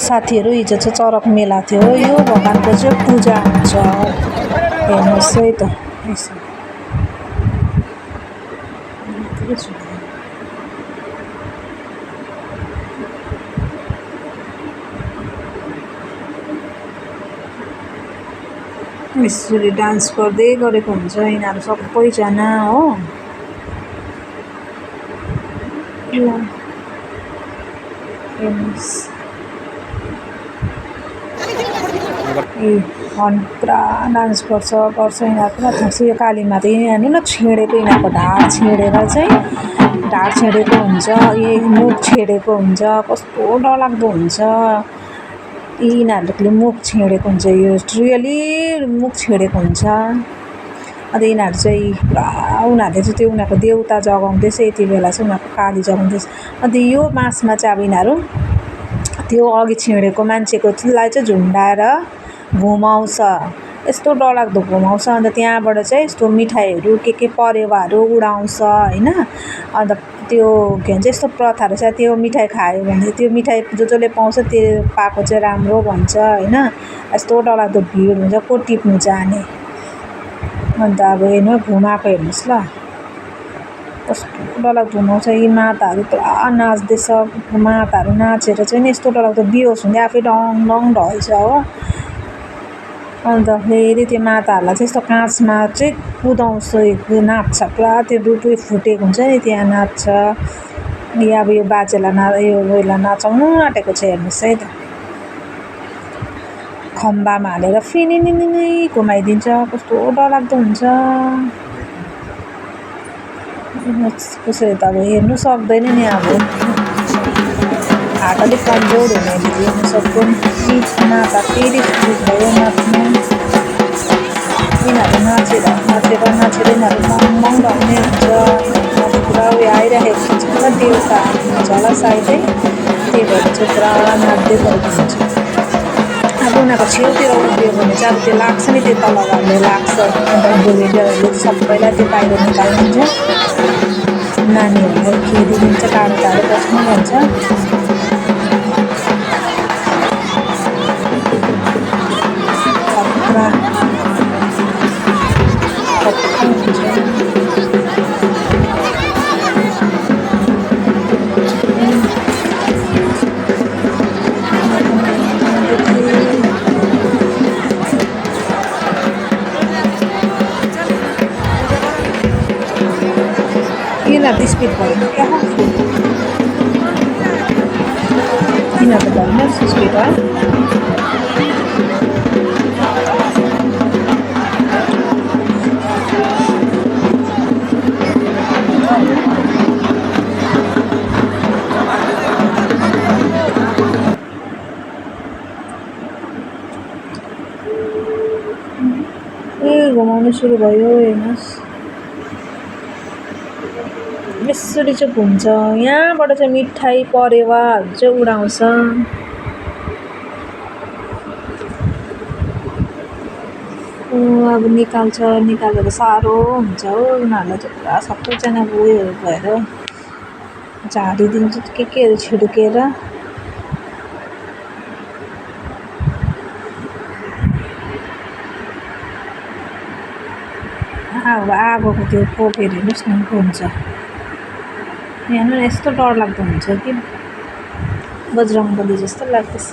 साथीहरू हिजो चाहिँ चरक मेला थियो। यो भगवानको चाहिँ पूजा हुन्छ। हेर्नुहोस् है त यसो यसरी डान्स गर्दै गरेको हुन्छ यिनीहरू सबैजना हो। हेर्नुहोस् पुरा डान्स गर्छ यिनीहरू पुरा थाहा छ। यो कालीमा त हेर्नु न छेडेको यिनीहरूको ढाड छेडेर चाहिँ ढाड छेडेको हुन्छ। यही मुख छेडेको हुन्छ। कस्तो डरलाग्दो हुन्छ। यिनीहरूले मुख छेडेको हुन्छ। यो रियली मुख छेडेको हुन्छ। अन्त यिनीहरू चाहिँ पुरा उनीहरूले चाहिँ त्यो उनीहरूको देउता जगाउँदैछ। यति बेला चाहिँ उनीहरूको काली जगाउँदैछ। अन्त यो बाँसमा चाहिँ अब यिनीहरू त्यो अघि छेडेको मान्छेकोलाई चाहिँ झुन्डाएर घुमाउँछ। यस्तो डरलाग्दो घुमाउँछ। अन्त त्यहाँबाट चाहिँ यस्तो मिठाईहरू के परेवाहरू उडाउँछ होइन। अन्त त्यो के भन्छ यस्तो प्रथाहरू छ। त्यो मिठाई खायो भने त्यो मिठाई जसले पाउँछ त्यो पाएको चाहिँ राम्रो भन्छ होइन। यस्तो डरलाग्दो भिड हुन्छ को टिप्नु जाने। अन्त अब हेर्नु घुमाएको हेर्नुहोस् ल कस्तो डरलाग्दो घुमाउँछ। यी माताहरू पुरा नाच्दैछ। माताहरू नाचेर चाहिँ नि यस्तो डरलाग्दो बेहोस हुँदै आफै डङ डङ ढल्छ हो। अन्त फेरि त्यो माताहरूलाई चाहिँ यस्तो काँचमा चाहिँ कुदाउँछ नाच्छ पुरा। त्यो रुटुई फुटेको हुन्छ नि त्यहाँ नाच्छ। अब यो बाजेलाई यो उयोलाई नचाउनु आँटेको छ हेर्नुहोस् है त। खम्बामा हालेर फिनिनिनी घुमाइदिन्छ। कस्तो डरलाग्दो हुन्छ। कसरी त अब हेर्नु सक्दैन नि। अब हात अलिक कमजोर हुनेले हेर्नु सक्दैन। माता फेरि सुरु भयो नाच्नु। यिनीहरू नाचेर यिनीहरू मङ ढल्ने हुन्छ। यिनीहरू पुरा उयो आइरहेको हुन्छ पुरा देउताहरू हुन्छ होला सायदै। त्यही भएर चाहिँ पुरा नाच्दै गरेको हुन्छ। अब उनीहरूको छेउतिर उभियो भने चाहिँ अब त्यो लाग्छ नि त्यो तल घरले लाग्छ। अन्त भोलिन्टियरहरूले सबैलाई त्यो बाहिर निकाल्नुहुन्छ। नानीहरूलाई खेदिदिन्छ टाढो टाढो बस्नु भन्छ। खतरा हुन्छ। यिनीहरू स्पिड भएन क्या यिनीहरू त भएन स्पिड है। घुमाउनु सुरु भयो हेर्नुहोस्। यसरी चाहिँ घुम्छ। यहाँबाट चाहिँ मिठाई परेवाहरू चाहिँ उडाउँछ। अब निकालेर साह्रो हुन्छ हो। उनीहरूलाई चाहिँ पुरा सबैजना उयोहरू भएर झारिदिन्छ केहरू छिड्केर। आगोको त्यो पोकेर हेर्नुहोस् न हुन्छ। हेर्नु यस्तो डरलाग्दो हुन्छ कि बजरङ्गबली जस्तो लाग्दैछ।